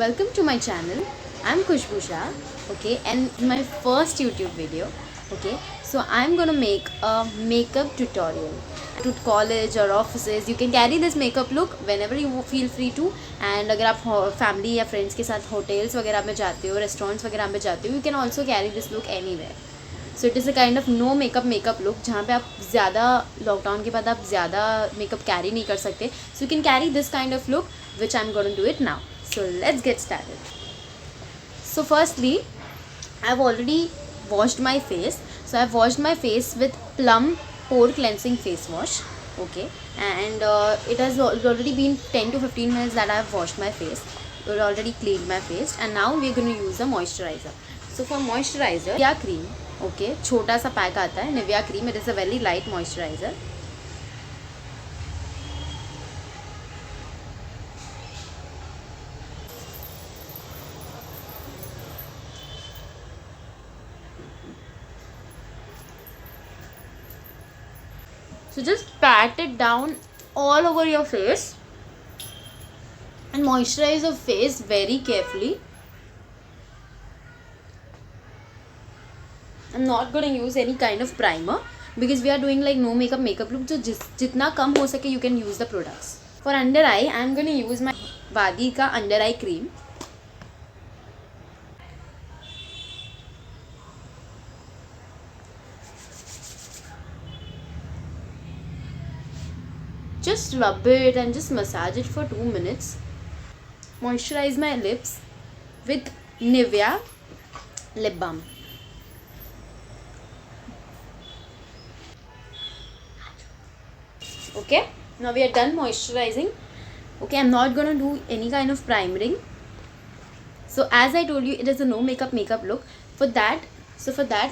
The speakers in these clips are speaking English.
Welcome to my channel. I'm Khushbu Shah, okay, and in my first YouTube video, okay, so I'm gonna make a makeup tutorial. To college or offices, you can carry this makeup look whenever you feel free to. And अगर आप family या friends के साथ hotels वगैरह में जाते हो, restaurants वगैरह में जाते हो, you can also carry this look anywhere. So it is a kind of no makeup look जहाँ पे आप ज़्यादा लॉकडाउन के बाद आप ज़्यादा मेकअप कैरी नहीं कर सकते. So you can carry this kind of look which I am going to do it now. So let's get started. So firstly, I've already washed my face. So I've washed my face with Plum pore cleansing face wash. Okay, and it has already been 10 to 15 minutes that I've washed my face. It already cleaned my face, and now we're going to use a moisturizer. So for moisturizer, Nivea cream. Okay, छोटा सा pack आता है Nivea cream. It is a very light moisturizer. So just pat it down all over your face and moisturize your face very carefully. I'm not going to use any kind of primer because we are doing like no makeup look. So जितना कम हो सके you can use the products. For under eye, I'm going to use my Wadi का under eye cream. Just rub it and just massage it for 2 minutes. Moisturize my lips with Nivea lip balm. Okay, now we are done moisturizing. Okay, I'm not gonna do any kind of primering. So as I told you, it is a no makeup look. For that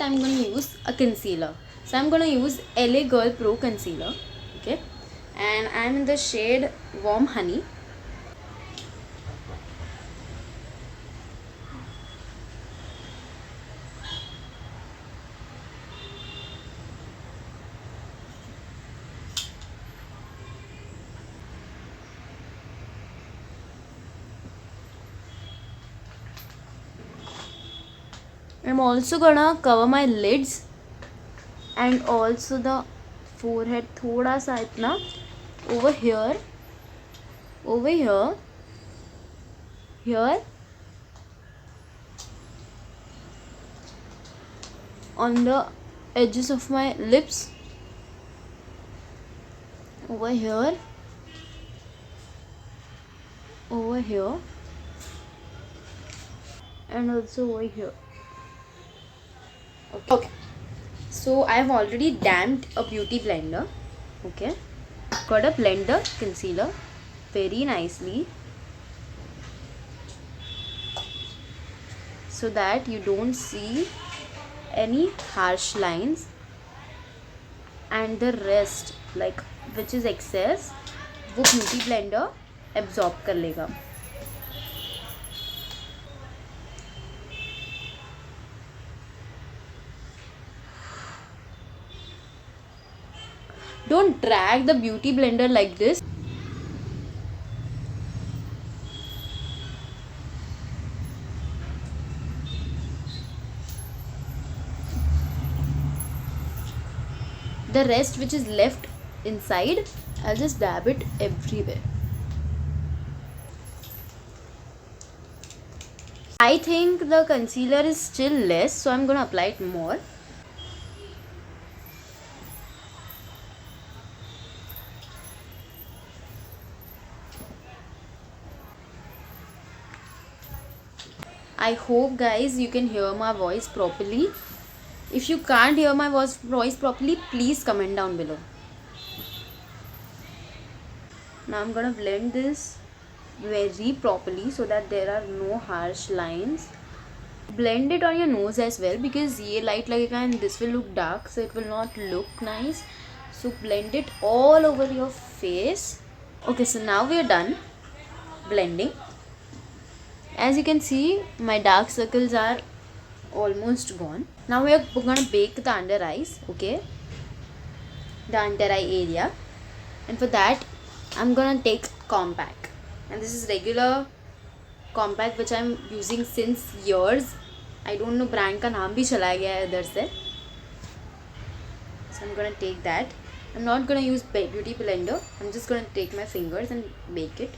I'm going to use a concealer. So I'm going to use LA Girl Pro concealer. Okay, and I'm in the shade Warm Honey. I'm also gonna cover my lids and also the forehead thoda sa itna over here, here on the edges of my lips, over here, and also over here. Okay, so I've already damped a beauty blender. Okay, gotta blend the concealer very nicely so that you don't see any harsh lines, and the rest like which is excess वो beauty blender absorb कर लेगा. Don't drag the beauty blender like this. The rest which is left inside, I'll just dab it everywhere. I think the concealer is still less, so I'm gonna apply it more. I hope guys you can hear my voice properly. If you can't hear my voice properly, please comment down below. Now I'm gonna blend this very properly so that there are no harsh lines. Blend it on your nose as well because ये light लगेगा and this will look dark, so it will not look nice. So blend it all over your face. Okay, so now we are done blending. As you can see, my dark circles are almost gone. Now we are gonna bake the under eyes. Okay, the under eye area, and for that I'm gonna take compact, and this is regular compact which I am using since years. I don't know brand का नाम भी चला गया है इधर से. So I'm gonna take that. I'm not gonna use beauty blender. I'm just gonna take my fingers and bake it.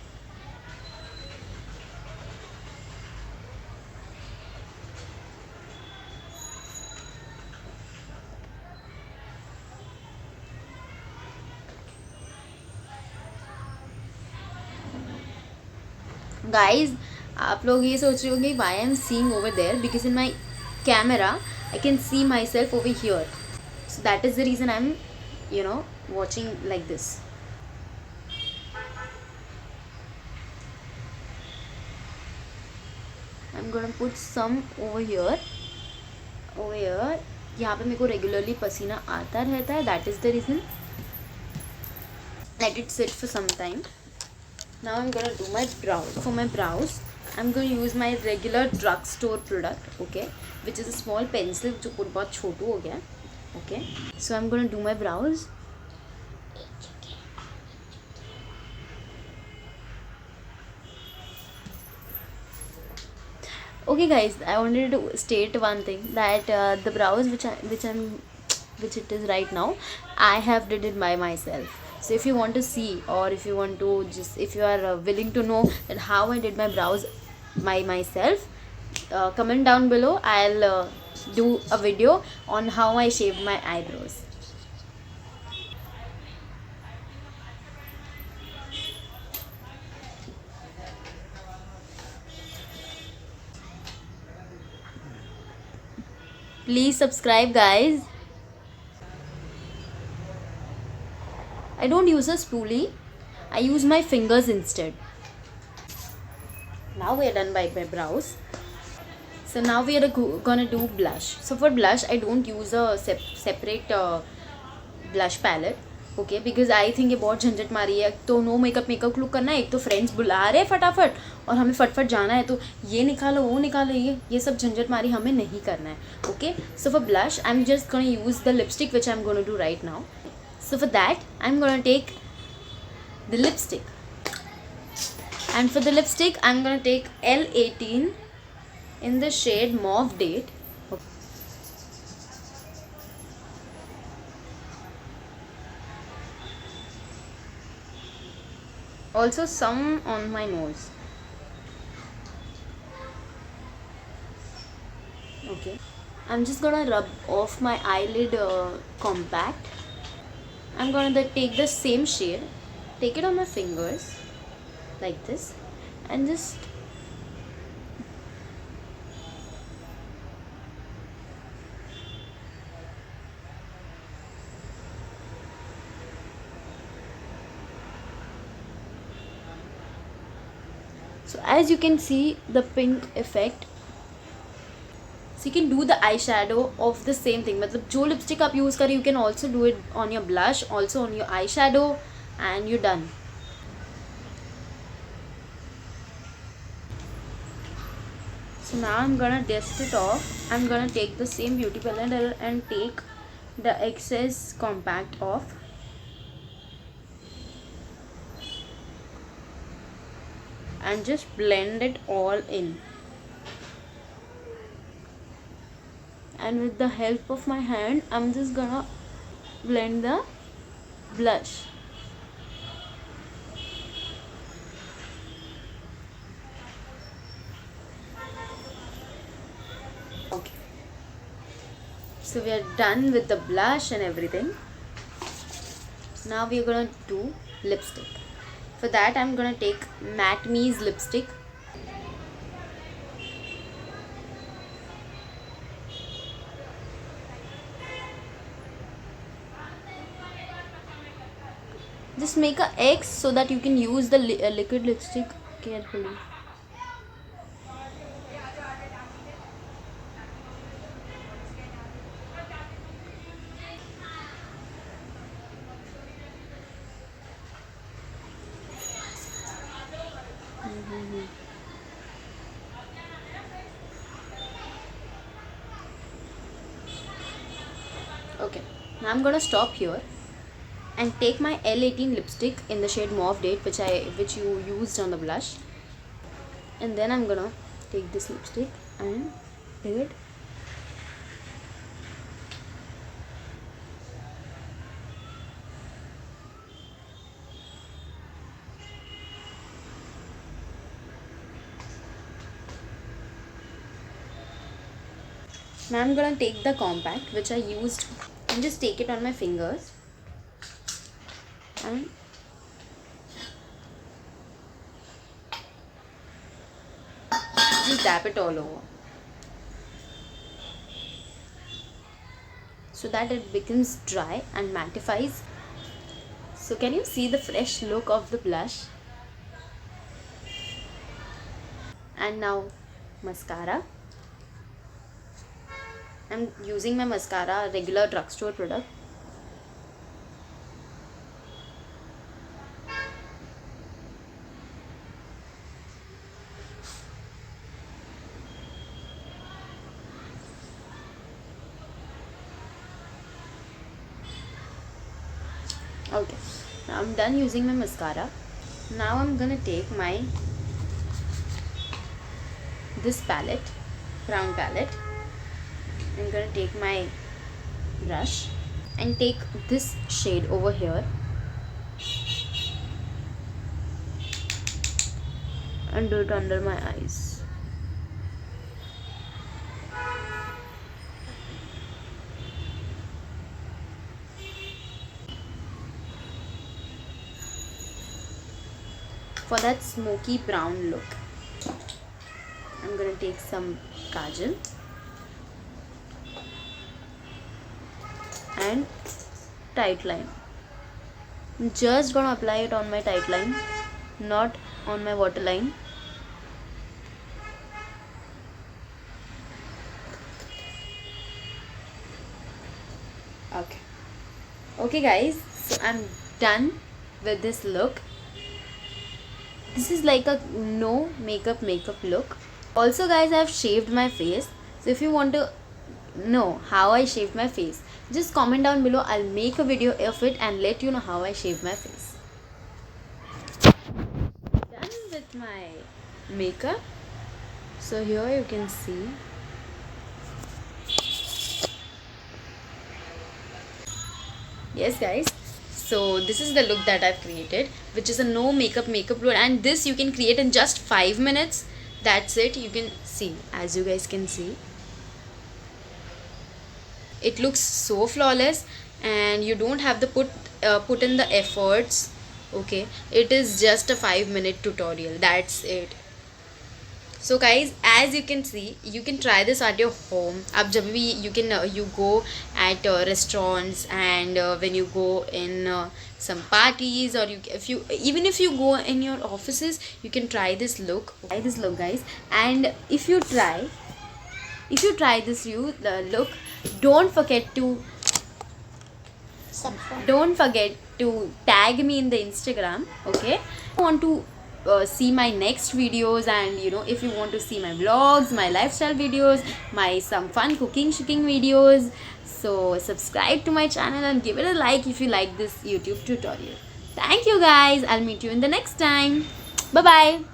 Guys, आप लोग ये सोच रहे होंगे why I'm seeing over there, because in my camera I can see myself over here. So that is the reason I'm, watching like this. I'm gonna put some over here. यहाँ पे मेरे को रेगुलरली पसीना आता रहता है. That is the reason. Let it sit for some time. Now I'm gonna do my brows. For my brows, I'm going to use my regular drugstore product, okay, which is a small pencil जो बहुत छोटू हो गया. Okay, so I'm gonna do my brows. Okay guys, I wanted to state one thing, that the brows which it is right now, I have did it by myself. So if you want to see, or if you want to if you are willing to know that how I did my brows by myself, comment down below. I'll do a video on how I shaved my eyebrows. Please subscribe, guys. I don't use a spoolie. I use my fingers instead. Now we are done by my brows. So now we are gonna do blush. So for blush, I don't use a separate blush palette. Okay, because I think ये बहुत झंझट मारी है. तो no makeup look करना है, एक तो फ्रेंड्स बुला रहे हैं फटाफट और हमें फटफट जाना है, तो ये निकालो वो निकालो, ये सब झंझट मारी हमें नहीं करना है. Okay, so for blush I am just gonna use the lipstick which I am gonna do right now. So for that I am gonna take the lipstick, and for the lipstick I am gonna take L18 in the shade Mauve Date. Also some on my nose. Okay, I'm just gonna rub off my eyelid compact. I'm gonna take the same shade, take it on my fingers like this, and just so as you can see the pink effect. So you can do the eyeshadow of the same thing. मतलब जो lipstick आप use करें, you can also do it on your blush, also on your eyeshadow, and you're done. So now I'm gonna dust it off. I'm gonna take the same beauty blender and take the excess compact off. And just blend it all in. And with the help of my hand, I'm just gonna blend the blush. Okay. So we are done with the blush and everything. Now we are gonna do lipstick. For that, I'm gonna take Matte Me's lipstick. Just make a X so that you can use the liquid lipstick carefully. Okay, now I'm gonna stop here and take my L18 lipstick in the shade Mauve Date, which you used on the blush. And then I'm gonna take this lipstick and take it. Now I'm gonna take the compact which I used and just take it on my fingers and just dab it all over so that it becomes dry and mattifies. So can you see the fresh look of the blush? And now mascara. I'm using my mascara, regular drugstore product. Okay, now I'm done using my mascara. Now I'm gonna take my this palette, brown palette. I'm gonna take my brush and take this shade over here and do it under my eyes. For that smoky brown look, I'm gonna take some kajal and tight line. I'm just gonna apply it on my tight line, not on my waterline. Okay guys, so I'm done with this look. This is like a no makeup look. Also guys, I've shaved my face. So if you want to know how I shaved my face, just comment down below. I'll make a video of it and let you know how I shaved my face. Done with my makeup. So here you can see. Yes guys, so this is the look that I've created, which is a no makeup look, and this you can create in just 5 minutes. That's it. You can see, as you guys can see, it looks so flawless and you don't have to put in the efforts. Okay, it is just a 5-minute tutorial. That's it. So guys, as you can see, you can try this at your home. Ab jab bhi you can you go at restaurants, and when you go in some parties, or if you go in your offices, you can try this look. Try this look guys, and if you try this look, don't forget to tag me in the Instagram. Okay, if you want to see my next videos, and if you want to see my vlogs, my lifestyle videos, my some fun cooking videos, so subscribe to my channel and give it a like if you like this YouTube tutorial. Thank you guys. I'll meet you in the next time. Bye bye.